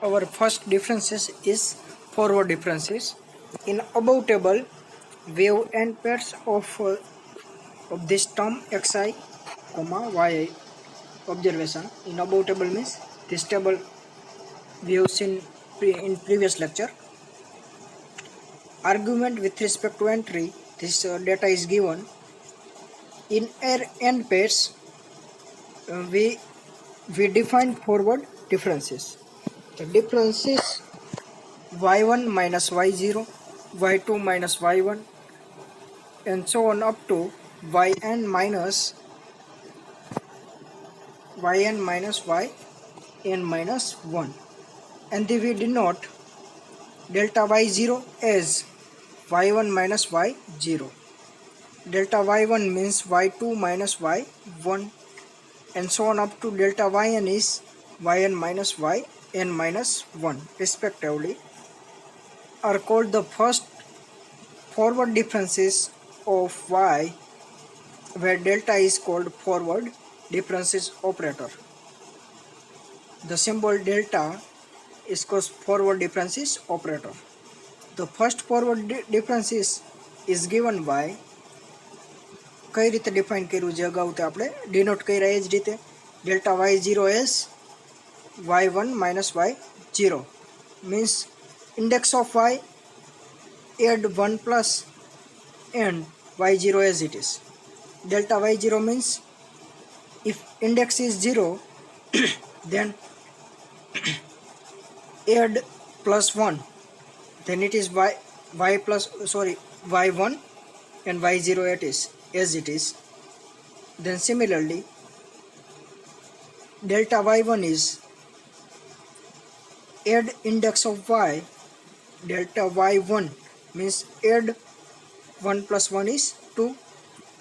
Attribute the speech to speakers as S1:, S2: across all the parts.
S1: Our first differences is forward differences. In above table, we have n pairs of this term xi, yi observation. In above table means this table we have seen in previous lecture. Argument with respect to entry, this data is given. In n pairs, we define forward differences. The differences y1 minus y0, y2 minus y1, and so on up to yn minus yn minus 1. And then we denote delta y0 as y1 minus y0. Delta y1 means y2 minus y1, and so on up to delta yn is yn minus 1 respectively, are called the first forward differences of y, where delta is called forward differences operator. The symbol delta is called forward differences operator. The first forward differences is given by કઈ રીતે define કર્યું જે અગાઉ તે આપણે denote કર્યા એ જ રીતે delta y0 as y1 minus y0 means index of y add 1 plus and y0 as it is. Delta y0 means if index is 0 then add plus 1, then it is y1 and y0 it is as it is. Then similarly delta y1 is add index of y, delta y1 means add 1 plus 1 is 2,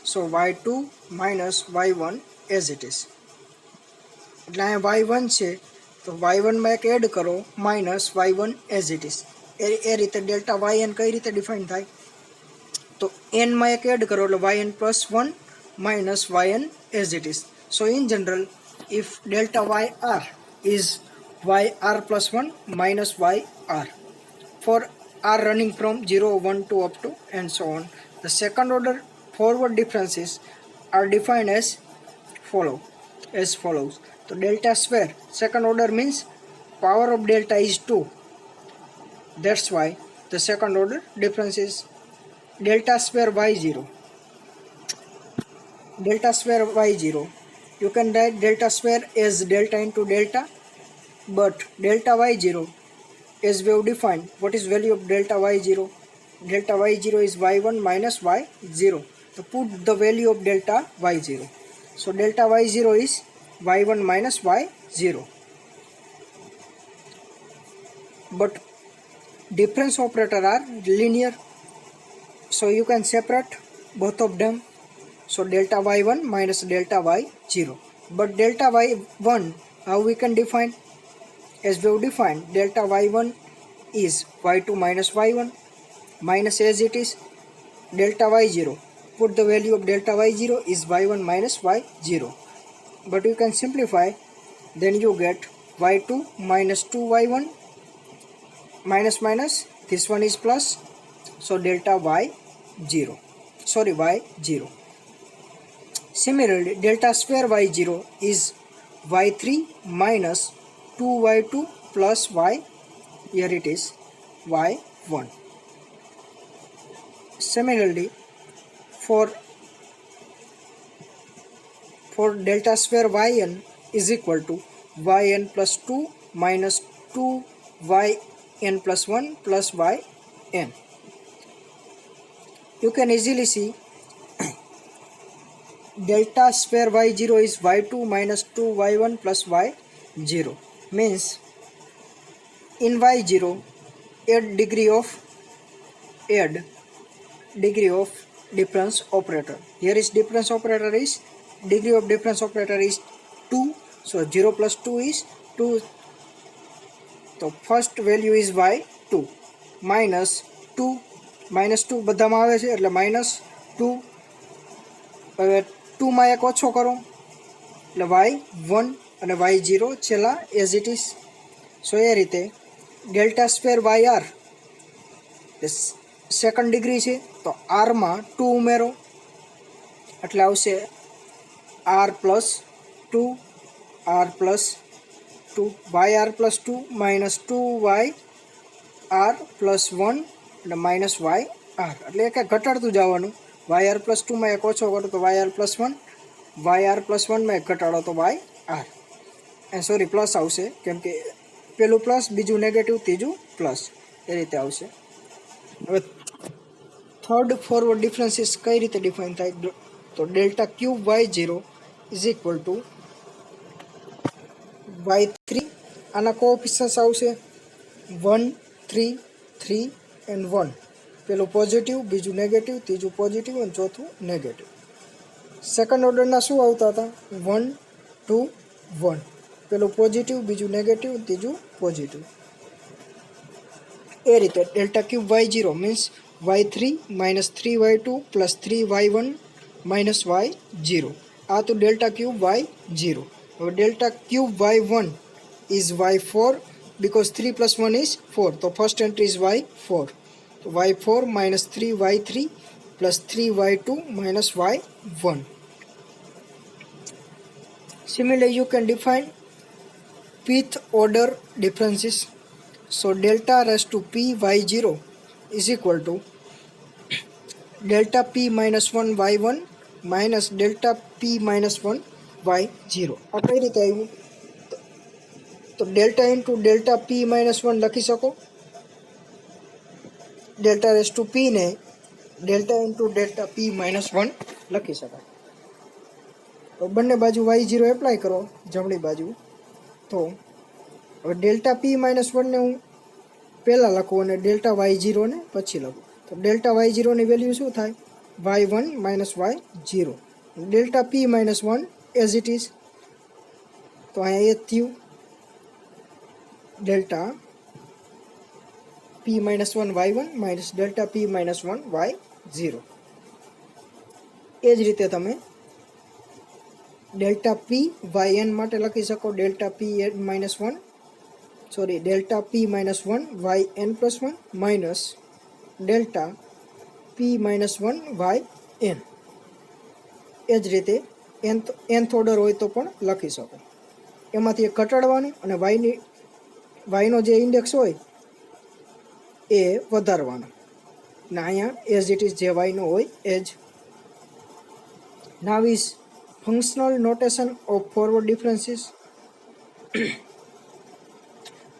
S1: so y2 minus y1 as it is. એટલે અહીંયા y1 છે તો y1 માં એક add કરો minus y1 as it is. એ રીતે delta yn કઈ રીતે ડિફાઇન થાય તો n માં એક એડ કરો એટલે yn plus 1 minus yn as it is. So in general, if delta yr is yr plus 1 minus yr for r running from 0, 1 to up to and so on, the second order forward differences are defined as follows. So delta square second order means power of delta is 2. That's why the second order difference is delta square y0. Delta square y0, you can write delta square as delta into delta, but delta y0 as we have defined, what is value of delta y0? Delta y0 is y1 minus y0. So put the value of delta y0. So delta y0 is y1 minus y0. But difference operator are linear, so you can separate both of them. So delta y1 minus delta y0. But delta y1, how we can define? As we have defined, delta y1 is y2 minus y1 minus as it is delta y0. Put the value of delta y0 is y1 minus y0. But you can simplify, then you get y2 minus 2y1 minus minus, this one is plus, so delta y0. Similarly, delta square y0 is y3 minus 2y2 plus y, here it is y1. Similarly, for delta square yn is equal to yn plus 2 minus 2yn plus 1 plus yn. You can easily see delta square y0 is y2 minus 2y1 plus y0 means in y0 add degree of difference operator. Here is difference operator is degree of difference operator is 2, so 0 plus 2 is 2. So first value is y2 minus 2 બધામાં આવે છે એટલે minus 2. હવે 2 માં એક ઓછો કરો એટલે y1 અને y0 છેલ્લા as it is. સો એ રીતે delta square by r second degree છે તો આરમાં 2 ઉમેરો એટલે આવશે r plus 2 r plus 2 y R plus 2 minus 2 y R plus 1 અને માઇનસ વાય આર એટલે એક ઘટાડતું જવાનું. વાય આર પ્લસ 2માં એક ઓછો કરો તો Y R plus 1, Y R plus 1માં એક ઘટાડો તો વાય આર સોરી પ્લસ આવશે કેમ કે પેલું પ્લસ બીજું નેગેટિવ ત્રીજું પ્લસ એ રીતે આવશે. હવે થર્ડ ફોરવર્ડ ડિફરન્સીસ કઈ રીતે ડિફાઇન થાય તો delta cube y 0 is equal to y3 આના કોએફિશિયન્ટ્સ આવશે 1 3 3 એન્ડ 1. પેલું પોઝિટિવ બીજું નેગેટિવ ત્રીજું પોઝિટિવ અને ચોથું નેગેટિવ. સેકન્ડ ઓર્ડરના શું આવતા હતા 1 2 1. પેલું પોઝિટિવ બીજું નેગેટિવ ત્રીજું પોઝિટિવ. એ રીતે delta cube y0 means y3 minus 3y2 plus 3y1 minus y0. આ તો ડેલ્ટા ક્યુબ y0. હવે delta cube y1 is y4 because 3 plus 1 is 4. તો ફર્સ્ટ એન્ટ્રી ઇઝ y4. તો y4 minus 3y3 plus 3y2 minus y1. Similarly, you can define fifth order differences. So delta raised to p y0 is equal to delta p minus 1 y1 minus delta p minus 1 y0. આ કઈ રીતે આવ્યું તો delta into delta પી minus 1 લખી શકો. Delta raise two પી ને delta into delta પી minus 1 લખી શકાય. તો બંને બાજુ y0 એપ્લાય કરો જમણી બાજુ. તો હવે ડેલ્ટા પી માઇનસ 1ને હું પહેલાં લખું અને ડેલ્ટા y0 ને પછી લખું. તો ડેલ્ટા y0ની વેલ્યુ શું થાય y1 minus y0. Delta P minus 1 as it is. તો અહીંયા એ જ થયું delta p minus 1 y1 minus delta p minus 1 y0. એ જ રીતે તમે delta p yn માટે લખી શકો delta p minus 1 sorry delta p minus 1 yn plus 1 minus delta p minus 1 yn. એ જ રીતે nth ઓર્ડર હોય તો પણ લખી શકો. એમાંથી એક ઘટાડવાનું અને વાયનો જે ઇન્ડેક્સ હોય એ વધારવાનો ને અહીંયા એઝ ઇટ ઇઝ જે વાયનો હોય એ જ. Now is functional notation of forward differences.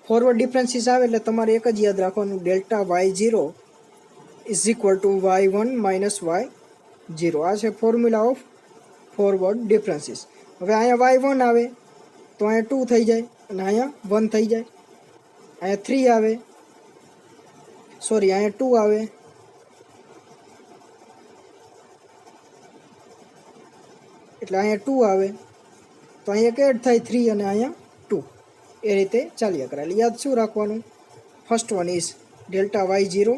S1: Forward differences આવે એટલે તમારે એક જ યાદ રાખવાનું delta y0 is equal to y1 minus y0. આ છે ફોર્મ્યુલા ઓફ ફોરવર્ડ ડિફરન્સીસ. હવે અહીંયા y1 આવે તો અહીંયા 2 થઈ જાય અને અહીંયા 1 થઈ જાય. અહીંયા 3 આવે સોરી અહીંયા 2 આવે એટલે અહીંયા 2 આવે તો અહીંયા એડ થાય 3 અને અહીંયા 2. એ રીતે ચાલ્યા કરે. એટલે યાદ શું રાખવાનું first one is delta y0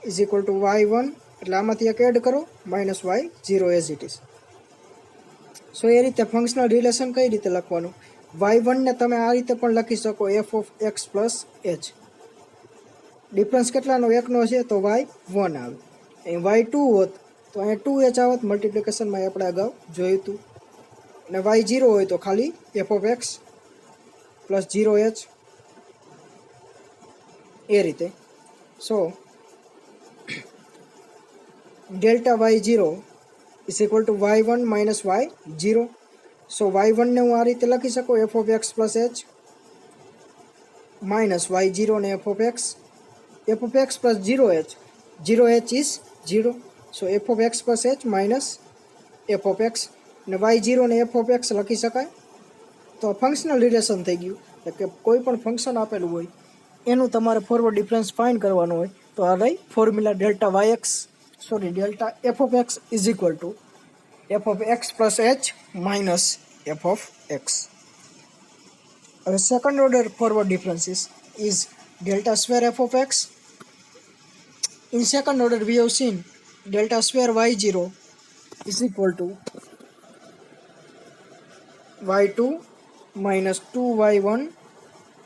S1: is equal to y1 એટલે આમાંથી એક એડ કરો minus y0 as it is. So એ રીતે ફંક્શનલ રિલેશન કઈ રીતે લખવાનું y1 ને તમે આ રીતે પણ લખી શકો f of x plus h. Difference કેટલાનો એકનો છે તો y1 આવે. અહીં y2 હોત તો અહીંયા 2h આવત મલ્ટિપ્લિકેશનમાં આપણે અગાઉ જોયું હતું. અને y0 હોય તો ખાલી f of x plus 0h એ રીતે. So delta y0 is equal to y1 minus y0. So y1 ને હું આ રીતે લખી શકું f of x plus h minus y0 ને f of x plus 0h. 0h is 0. So f of x plus h minus f of x ને y0 ને f of x લખી શકાય. તો ફંક્શનલ રિલેશન થઈ ગયું. એટલે કે કોઈ પણ ફંક્શન આપેલું હોય એનું તમારે ફોરવર્ડ ડિફરન્સ ફાઇન્ડ કરવાનું હોય તો આ રહી formula delta f of x is equal two f of x plus h minus f of x. Our second order forward differences is delta square f of x. In second order we have seen delta square y0 is equal to y2 minus 2y1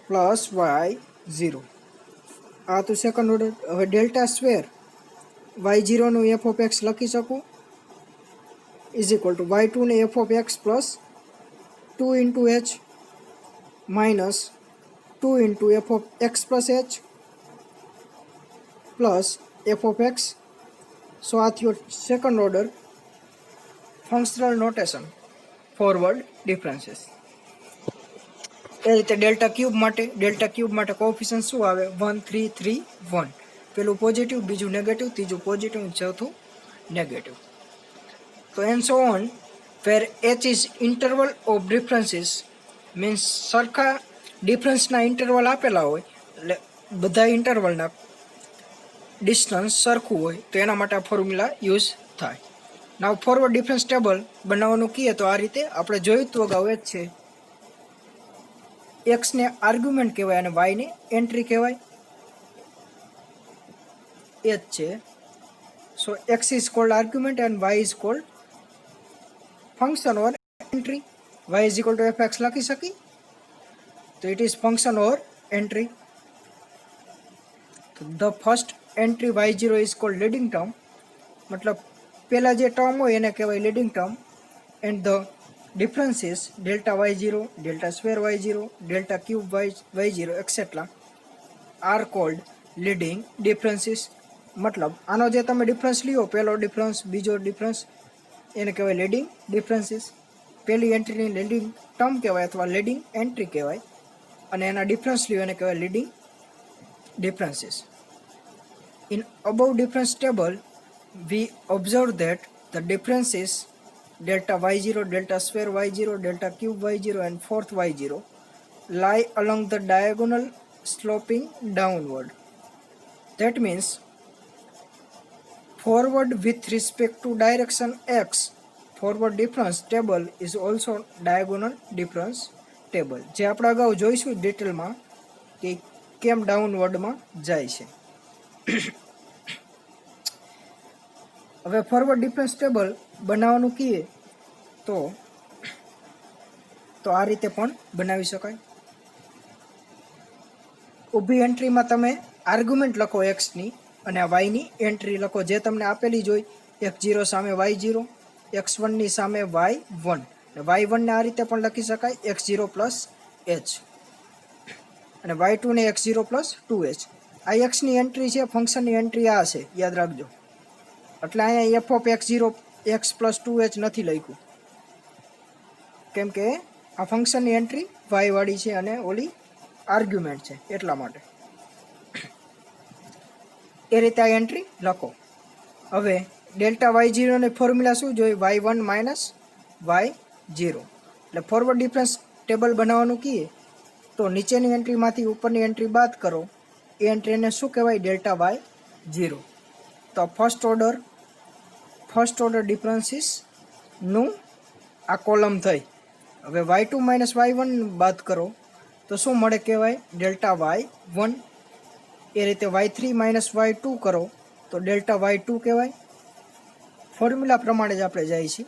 S1: plus Y zero. આ તો second order. હવે delta square Y ઝીરોનું F of X લખી શકું is equal to Y ટુને F of X plus 2 into H minus 2 into F of X plus H plus F of X. So આ થયો second order functional notation forward differences. એ રીતે delta cube માટે coefficient શું આવે? 1 3 3 1. પેલું positive, બીજું નેગેટિવ, ત્રીજું પોઝિટિવ, ચોથું નેગેટિવ. તો and so on where h is interval of differences means સરખા ડિફરન્સના ઇન્ટરવલ આપેલા હોય એટલે બધા ઇન્ટરવલના ડિસ્ટન્સ સરખું હોય તો એના માટે આ ફોર્મ્યુલા યુઝ થાય. નાવ ફોરવર્ડ ડિફરન્સ ટેબલ બનાવવાનું કહીએ તો આ રીતે આપણે જોયું તો અગાઉ જ છે. એક્સને આર્ગ્યુમેન્ટ કહેવાય અને વાયને એન્ટ્રી કહેવાય. એ જ છે. So X is called argument and Y is called function or entry. Y is equal to F X લખી શકી તો it is function or entry. The first entry Y zero is called leading term, મતલબ પહેલાં જે term હોય એને કહેવાય leading term. And the differences delta Y zero, delta square Y zero, delta cube Y zero etcetera are called leading differences. મતલબ આનો જે તમે ડિફરન્સ લ્યો, પહેલો ડિફરન્સ, બીજો ડિફરન્સ, એને કહેવાય લીડિંગ ડિફરન્સીસ. પહેલી એન્ટ્રીની લીડિંગ ટર્મ કહેવાય અથવા લીડિંગ એન્ટ્રી કહેવાય અને એના ડિફરન્સ લ્યો એને કહેવાય leading differences. In above difference table, we observe that the differences delta y0, delta square y0, delta cube y0 and fourth y0 lie along the diagonal sloping downward. That means forward with respect to direction x, forward difference table is also diagonal difference table. જે આપણે અગાઉ જોઈશું ડિટેલમાં કે કેમ ડાઉનવર્ડમાં જાય છે. હવે ફોરવર્ડ ડિફરન્સ ટેબલ બનાવવાનું કહીએ તો આ રીતે પણ બનાવી શકાય. ઊભી એન્ટ્રીમાં તમે આર્ગ્યુમેન્ટ લખો એક્સની અને આ વાયની એન્ટ્રી લખો જે તમને આપેલી જ હોય. x0 સામે y0, x1ની સામે y1. y1ને આ રીતે પણ લખી શકાય x0 પ્લસ h અને y2 ને x0 પ્લસ 2h. આ એક્સની એન્ટ્રી છે, ફંક્શનની એન્ટ્રી આ છે, યાદ રાખજો. એટલે અહીંયા F of x0 x plus 2h નથી લખ્યું કેમ કે આ ફંક્શનની એન્ટ્રી વાય વાળી છે અને ઓલી આર્ગ્યુમેન્ટ છે એટલા માટે. એ રીતે આ એન્ટ્રી લખો. હવે ડેલ્ટા y0ની ફોર્મ્યુલા શું જોઈએ? y1 minus y0. એટલે ફોરવર્ડ ડિફરન્સ ટેબલ બનાવવાનું કહીએ તો નીચેની એન્ટ્રીમાંથી ઉપરની એન્ટ્રી બાદ કરો. એ એન્ટ્રીને શું કહેવાય? Delta y0. તો ફર્સ્ટ ઓર્ડર ડિફરન્સીસનું આ કોલમ થઈ. હવે y2 માઇનસ y1 બાદ કરો તો શું મળે કહેવાય? Delta y1. એ રીતે y3 માઇનસ y2 કરો તો ડેલ્ટા y2 કહેવાય. ફોર્મ્યુલા પ્રમાણે જ આપણે જઈએ છીએ.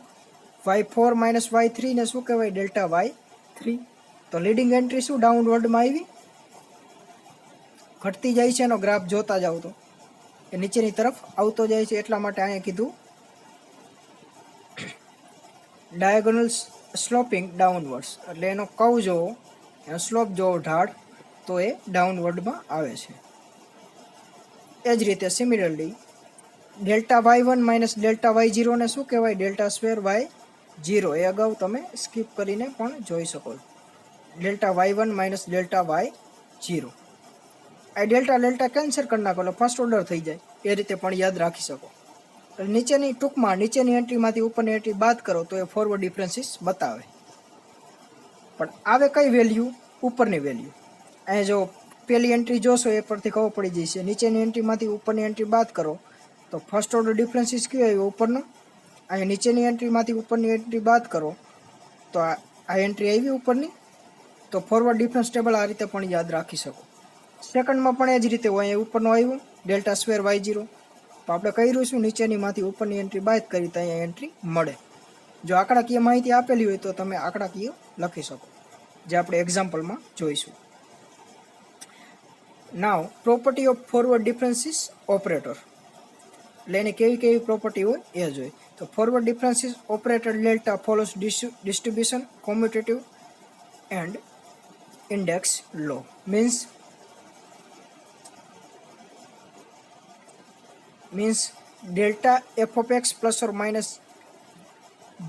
S1: y4 માઇનસ y3 ને શું કહેવાય? Delta y3. તો લીડિંગ એન્ટ્રી શું ડાઉનવર્ડમાં આવી? ઘટતી જાય છે. એનો ગ્રાફ જોતા જાવ તો એ નીચેની તરફ આવતો જાય છે. એટલા માટે અહીંયા કીધું ડાયાગોનલ સ્લોપિંગ ડાઉનવર્ડ્સ. એટલે એનો કર્વ જોવો, એનો સ્લોપ જોવો, ઢાળ, તો એ ડાઉનવર્ડમાં આવે છે. એ જ રીતે similarly delta y1 minus delta y0 ને શું કહેવાય? Delta square y0. એ અગાઉ તમે સ્કીપ કરીને પણ જોઈ શકો છો. Delta y1 minus delta y0. આ ડેલ્ટા કેન્સલ કરી નાખો એટલે ફર્સ્ટ ઓર્ડર થઈ જાય. એ રીતે પણ યાદ રાખી શકો. નીચેની એન્ટ્રીમાંથી ઉપરની એન્ટ્રી બાદ કરો તો એ ફોરવર્ડ ડિફરન્સીસ બતાવે. પણ આવે કઈ વેલ્યુ? ઉપરની વેલ્યુ. અહીંયા જો પહેલી એન્ટ્રી જોશો એ પરથી ખબર પડી જશે. નીચેની એન્ટ્રીમાંથી ઉપરની એન્ટ્રી બાદ કરો તો ફર્સ્ટ ઓર્ડર ડિફરન્સીસ કયો આવ્યો? ઉપરનો. અહીંયા નીચેની એન્ટ્રીમાંથી ઉપરની એન્ટ્રી બાદ કરો તો આ એન્ટ્રી આવી ઉપરની. તો ફોરવર્ડ ડિફરન્સ ટેબલ આ રીતે પણ યાદ રાખી શકો. સેકન્ડમાં પણ એ જ રીતે હોય. અહીંયા ઉપરનો આવ્યું ડેલ્ટા સ્ક્વેર y0. તો આપણે કર્યું શું? નીચેનીમાંથી ઉપરની એન્ટ્રી બાદ કરી તો અહીંયા એન્ટ્રી મળે. જો આંકડાકીય માહિતી આપેલી હોય તો તમે આંકડાકીય લખી શકો, જે આપણે એક્ઝામ્પલમાં જોઈશું. Now property of forward differences operator, એટલે એને કેવી કેવી પ્રોપર્ટી હોય એ જોઈએ. તો forward differences operator delta follows distribution commutative and index law. Means delta f of x plus or minus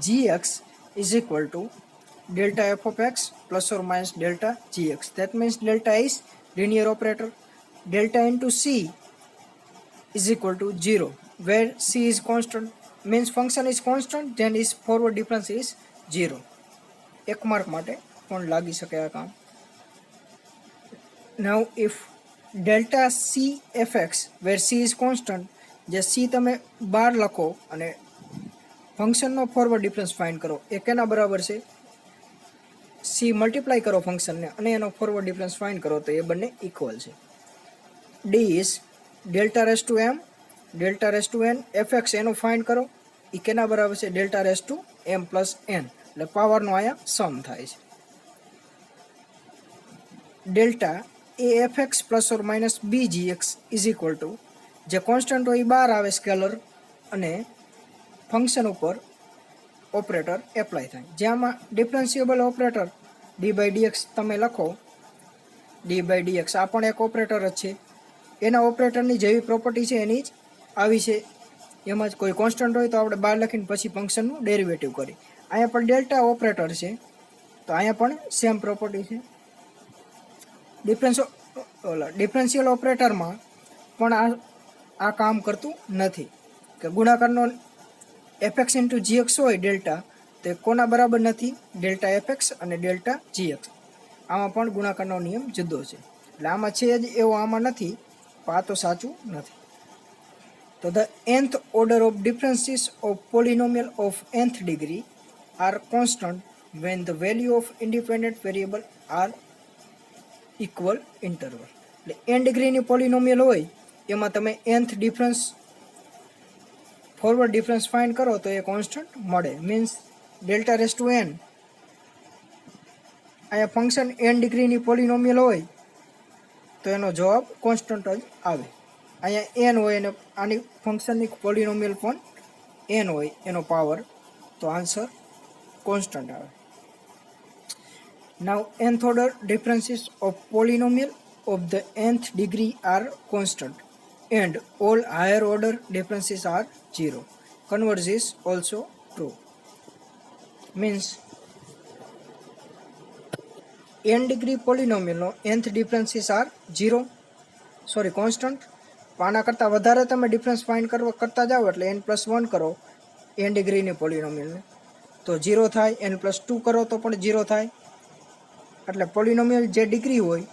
S1: gx is equal to delta f of x plus or minus delta gx. That means delta is linear operator. Delta into c is equal to 0, where c is constant, means function is constant, then is forward difference is 0. એક mark માટે પણ લાગી શકે આ કામ. Now if delta c fx, where c is constant, જે c તમે 12 લખો અને ફંક્શનનો ફોરવર્ડ ડિફરન્સ ફાઇન્ડ કરો, એ કેના બરાબર છે? c મલ્ટીપ્લાય કરો ફંક્શનને અને એનો ફોરવર્ડ ડિફરન્સ ફાઇન્ડ કરો તો એ બંને ઇક્વલ છે. d is delta raise to m delta raise to n fx, એનું ફાઇન્ડ કરો, એ કેના બરાબર છે? delta raise to m plus n, એટલે પાવરનો અહીંયા સમ થાય છે. Delta a f x plus or minus b g x is equal to, જે કોન્સ્ટન્ટ હોય એ બહાર આવે સ્કેલર અને ફંક્શન ઉપર ઓપરેટર એપ્લાય થાય. જેમાં differentiable operator d by d x તમે લખો, ડી બાય ડી એક્સ આ પણ એક ઓપરેટર જ છે. એના ઓપરેટરની જેવી પ્રોપર્ટી છે એની જ આવી છે. એમાં જ કોઈ કોન્સ્ટન્ટ હોય તો આપણે બહાર લખીને પછી ફંક્શનનું ડેરિવેટિવ કરી. અહીંયા પણ ડેલ્ટા ઓપરેટર છે તો અહીંયા પણ સેમ પ્રોપર્ટી છે. ડિફરન્શિયલ ઓપરેટરમાં પણ આ કામ કરતું નથી કે ગુણાકારનો એફએક્સ ઇન્ટુ જીએક્સ હોય ડેલ્ટા, તો કોના બરાબર નથી? ડેલ્ટા એફએક્સ અને ડેલ્ટા જીએક્સ. આમાં પણ ગુણાકારનો નિયમ જુદો છે, એટલે આમાં છે જ એવો આમાં નથી, પણ આ તો સાચું નથી. તો the nth order of differences of polynomial of nth degree are constant when the value of independent variable are equal interval. એટલે n ડિગ્રીની પોલિનોમિયલ હોય એમાં તમે nth difference forward difference find કરો તો એ કોન્સ્ટન્ટ મળે. Means delta raise to n, અહીંયા ફંક્શન n ડિગ્રીની પોલિનોમિયલ હોય તો એનો જવાબ કોન્સ્ટન્ટ જ આવે. અહીંયા n હોય અને આની ફંક્શનની પોલિનોમિયલ પણ n હોય એનો પાવર, તો આન્સર કોન્સ્ટન્ટ આવે. Now nth order differences of polynomial of the nth degree are constant and all higher order differences are 0. Converse is also true. Means n degree polynomial no nth differences are 0, sorry constant. આના કરતાં વધારે તમે difference find કરતા જાઓ એટલે n+1 કરો n ડિગ્રીની પોલિનોમિયલને તો 0 થાય, n+2 કરો તો પણ 0 થાય. એટલે પોલિનોમિયલ જે ડિગ્રી હોય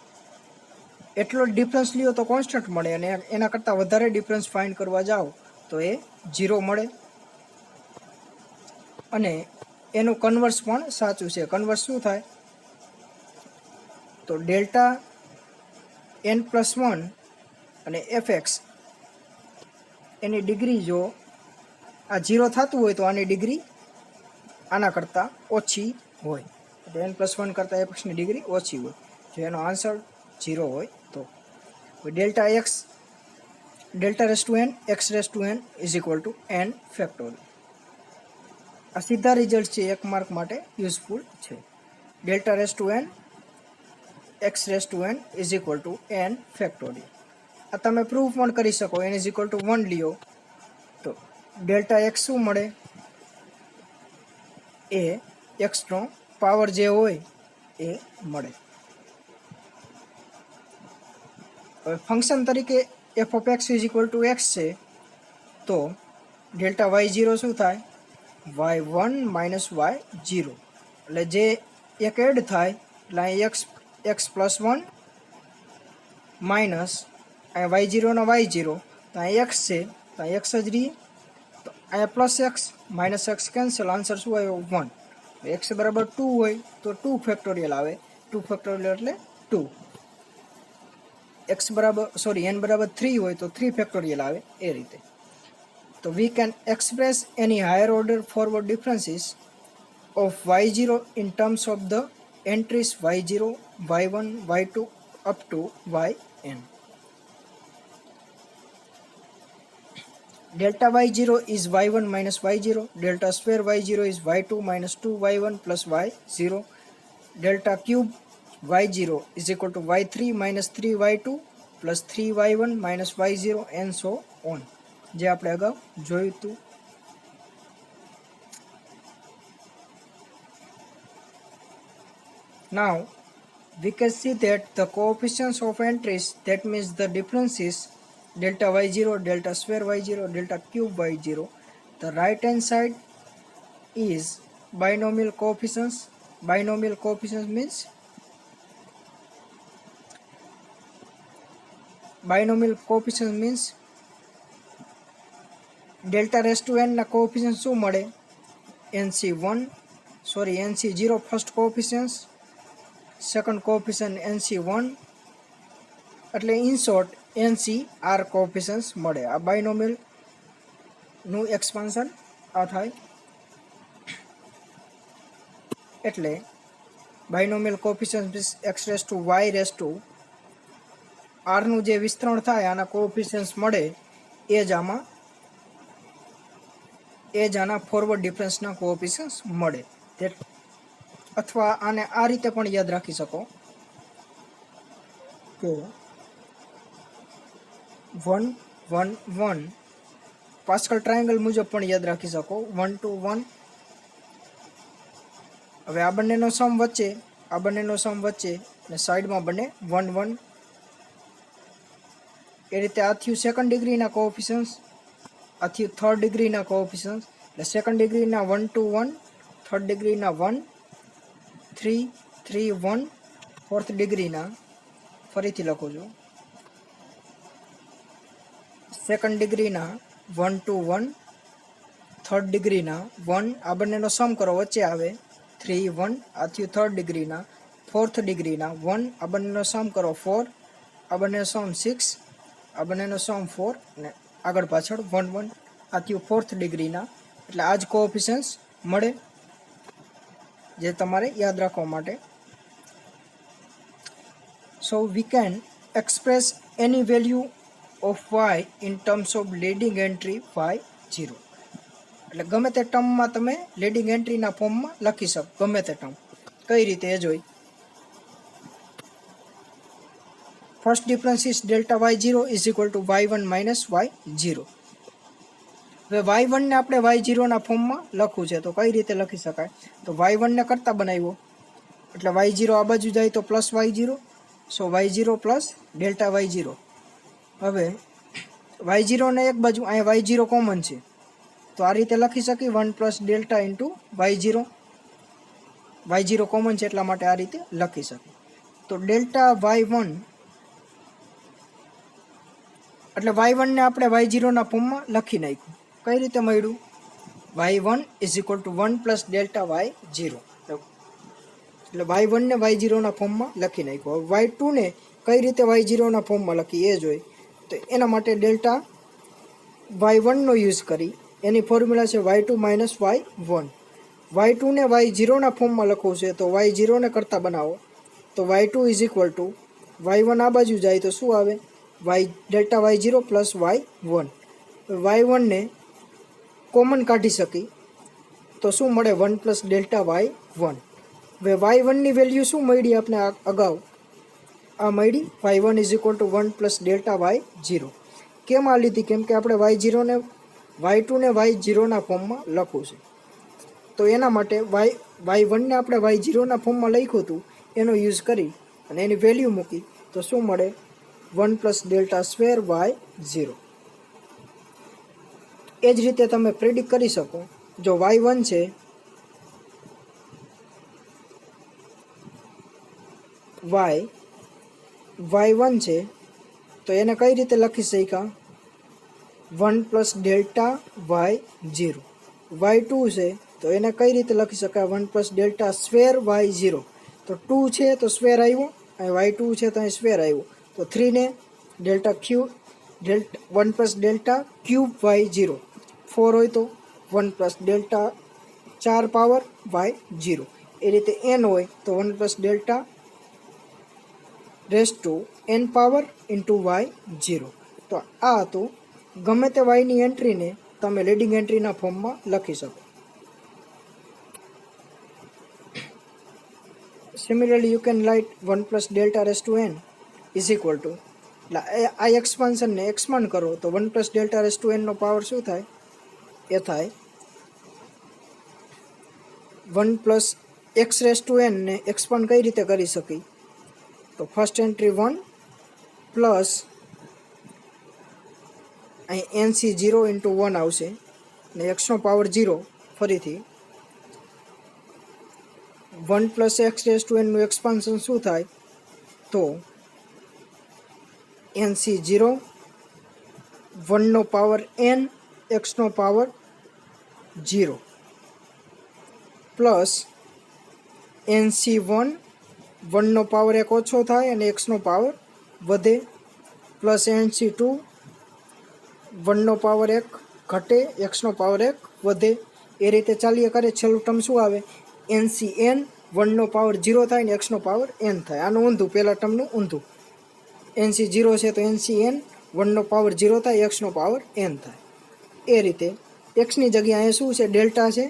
S1: એટલો જ ડિફરન્સ લ્યો તો કોન્સ્ટન્ટ મળે, અને એના કરતાં વધારે ડિફરન્સ ફાઇન્ડ કરવા જાઓ તો એ 0 મળે. અને એનું કન્વર્સ પણ સાચું છે. કન્વર્સ શું થાય? તો ડેલ્ટા n+1 અને fx એની ડિગ્રી જો આ 0 થતું હોય તો આની ડિગ્રી આના કરતાં ઓછી હોય, એટલે n+1 કરતાં fxની ડિગ્રી ઓછી હોય. જો એનો આન્સર 0 હોય તો delta x delta raise to n x race to n is equal two n factorial. આ સીધા રિઝલ્ટ છે, એક માર્ક માટે યુઝફુલ છે. Delta raise to n x race to n is equal two n factorial. આ તમે proof પણ કરી શકો. n ઇઝ ઇક્વલ ટુ 1 લ્યો તો ડેલ્ટા એક્સ શું મળે? એ એક્સનો પાવર જે હોય એ મળે. હવે ફંક્શન તરીકે F of x is equal two x છે તો ડેલ્ટા y0 શું થાય? y1 માઇનસ y0, એટલે જે એક એડ થાય એટલે અહીં x+1 માઇનસ અહીંયા y0 ના y0, તો અહીં x છે તો અહીં x જ રહીએ, તો અહીંયા plus x minus x cancel, answer શું આવ્યો? 1. x બરાબર 2 હોય તો 2 ફેક્ટોરિયલ આવે, 2 ફેક્ટોરિયલ એટલે 2. x બરાબર n બરાબર 3 હોય તો 3 ફેક્ટોરિયલ આવે, એ રીતે. તો વી can express any higher order forward differences of y0 in terms of the entries y0, y1, y2 up to yn. delta y0 is y1 minus y0, delta square y0 is y2 minus 2y1 plus y0, delta cube y0 is equal to y3 minus 3y2 plus 3y1 minus y0 and so on, જે આપણે અગાઉ જોયું હતું. Now we can see that the coefficients of entries, that means the differences delta y0, delta square y0, delta cube y0, the right hand side is binomial coefficients. Binomial coefficients means delta raised to n ના coefficients શું મળે? NC0 first coefficients, second coefficient NC1, એટલે in short NCR coefficients મળે. આ binomial નું expansion આ થાય. એટલે binomial coefficients means x raised to y raised to r નું જે વિસ્તરણ થાય આના coefficients મળે એ જ આના ફોરવર્ડ ડિફરન્સના કોએફિશિયન્ટ્સ મળે. અથવા આને આ રીતે પણ યાદ રાખી શકો કે 1 1 1 પાસ્કલ ટ્રાયેંગલ મુજબ પણ યાદ રાખી શકો 1 2 1. હવે આ બંનેનો સમ વચ્ચે અને સાઈડમાં બંને 1 1. એ રીતે આ થયું સેકન્ડ ડિગ્રીના કોએફિશિયન્ટ્સ, આ થયું થર્ડ ડિગ્રીના કોએફિશિયન્ટ્સ. એટલે સેકન્ડ ડિગ્રીના 1 2 1, થર્ડ ડિગ્રીના 1 3 3 1, ફોર્થ ડિગ્રીના ફરીથી લખું છું સેકન્ડ ડિગ્રીના 1 2 1, થર્ડ ડિગ્રીના 1, આ બંનેનો સમ કરો વચ્ચે આવે 3 1. આ થયું થર્ડ ડિગ્રીના, ફોર્થ ડિગ્રીના 1, આ બંનેનો સમ કરો 4, આ બંનેનો સમ 6, આ બંનેનો સમ 4 અને આગળ પાછળ 1 1. આ થયું ફોર્થ ડિગ્રીના. એટલે આ જ કોએફિશિયન્ટ્સ મળે જે તમારે યાદ રાખવા માટે. સો વી કેન એક્સપ્રેસ એની value of y in terms of leading entry y0. એટલે ગમે તે ટર્મમાં તમે લીડિંગ એન્ટ્રીના ફોર્મમાં લખી શકો ગમે તે ટર્મ. કઈ રીતે એ જોઈ. First difference is delta y0 is equal to y1 minus y0. હવે y1 ને આપણે y0 ના ફોર્મમાં લખવું છે તો કઈ રીતે લખી શકાય? તો y1 ને કરતા બનાવ્યો એટલે y0 આ બાજુ જાય તો પ્લસ y0, સો y0 પ્લસ ડેલ્ટા y0. હવે y0 ને એક બાજુ અહીંયા y0 કોમન છે તો આ રીતે લખી શકી 1 plus delta into y0. y0 common છે એટલા માટે આ રીતે લખી શકી. તો ડેલ્ટા y1 એટલે y1 ને આપણે y0 ના ફોર્મમાં લખી નાખ્યું. કઈ રીતે મળ્યું? y1 is equal two 1 plus delta y0. એટલે y1 ને y0 ના ફોર્મમાં લખી નાખ્યું. હવે y2 ને કઈ રીતે y0 ના ફોર્મમાં લખી એ જોઈ. તો એના માટે ડેલ્ટા y1 નો યુઝ કરી એની ફોર્મ્યુલા છે y2 માઇનસ y1. y2 ને y0 ના ફોર્મમાં લખવું છે તો y0 ને કરતા બનાવો તો y2 is equal to y1 આ બાજુ જાય તો શું આવે? Delta y0 plus y1. y1 ને કોમન કાઢી શકી તો શું મળે? 1 પ્લસ ડેલ્ટા y1. હવે y1 ની વેલ્યુ શું મળી આપણે અગાઉ? આ મળી y1 is equal two 1 plus delta y0. કેમ આ લીધી? કેમ કે આપણે y2 ને y0 ના ફોર્મમાં લખવું છે તો એના માટે y1 ને આપણે y0 ના ફોર્મમાં લખ્યું હતું એનો યુઝ કરી અને એની વેલ્યુ મૂકી તો શું મળે? 1 પ્લસ ડેલ્ટા સ્ક્વેર y0. એ જ રીતે તમે પ્રેડિક્ટ કરી શકો. જો y1 છે y1 છે તો એને કઈ રીતે લખી શક્યા? 1 પ્લસ ડેલ્ટા y0. y2 છે તો એને કઈ રીતે લખી શકાય? 1 પ્લસ ડેલ્ટા સ્ક્વેર y0. તો 2 છે તો સ્ક્વેર આવ્યો અને y2 છે તો અહીં સ્ક્વેર આવ્યો. તો 3 ને delta 1 plus delta cube y0. 4 હોય તો 1 પ્લસ ડેલ્ટા 4 પાવર y0. એ રીતે n હોય તો 1 plus delta raise to n power into y0. તો આ હતું ગમે તે વાયની એન્ટ્રીને તમે લીડિંગ એન્ટ્રીના ફોર્મમાં લખી શકો. Similarly you can write 1 plus delta raise to n is equal to, એટલે આ એક્સપાન્શનને એક્સપાન્ડ કરો તો 1 પ્લસ ડેલ્ટા રેસ ટુ એનનો પાવર શું થાય? એ થાય 1 plus x raise to n ને એક્સપાન્ડ કઈ રીતે કરી શકી? તો ફર્સ્ટ એન્ટ્રી 1 પ્લસ અહીં એનસી 0 ઇન્ટુ 1 આવશે ને એક્સનો પાવર 0, ફરીથી 1 પ્લસ એક્સ રેસ ટુ એનનું એક્સપાન્શન શું થાય? તો એનસી 0, 1નો પાવર n, એક્સનો પાવર 0 પ્લસ એનસી 1, 1નો પાવર 1 ઓછો થાય અને એક્સનો પાવર વધે, પ્લસ એનસી 2, 1નો પાવર 1 ઘટે, એક્સનો પાવર 1 વધે. એ રીતે ચાલ્યા કરે. છેલ્લું ટર્મ શું આવે? એનસી n, 1નો પાવર 0 થાય ને એક્સનો પાવર n થાય. આનું ઊંધું, પહેલા ટર્મનું ઊંધું. એનસી 0 છે તો એનસી n, 1નો પાવર 0 થાય, એક્સનો પાવર n થાય. એ રીતે એક્સની જગ્યાએ અહીં શું છે? ડેલ્ટા છે,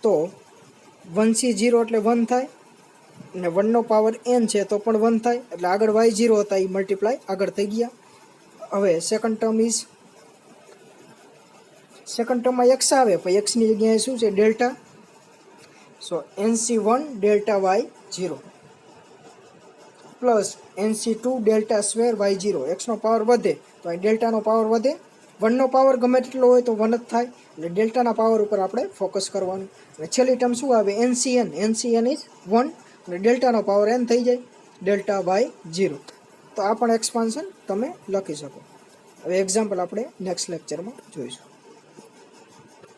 S1: તો 1c0 એટલે 1 થાય અને 1નો પાવર n છે તો પણ 1 થાય. એટલે આગળ y0 હતા એ મલ્ટીપ્લાય આગળ થઈ ગયા. હવે સેકન્ડ ટર્મમાં એક્સ આવે, પણ એક્સની જગ્યાએ શું છે? Delta. So NC1 delta y0 plus NC2 delta square y0. એક્સનો પાવર વધે તો અહીં ડેલ્ટાનો પાવર વધે. 1નો પાવર ગમે તેટલો હોય તો 1 જ થાય. એટલે ડેલ્ટાના પાવર ઉપર આપણે ફોકસ કરવાનું. અને છેલ્લી ટર્મ શું આવે? NCn ઇઝ 1 અને ડેલ્ટાનો પાવર n થઈ જાય, ડેલ્ટા y0. તો આ પણ એક્સપાન્શન તમે લખી શકો. હવે એક્ઝામ્પલ આપણે નેક્સ્ટ લેક્ચરમાં જોઈશું.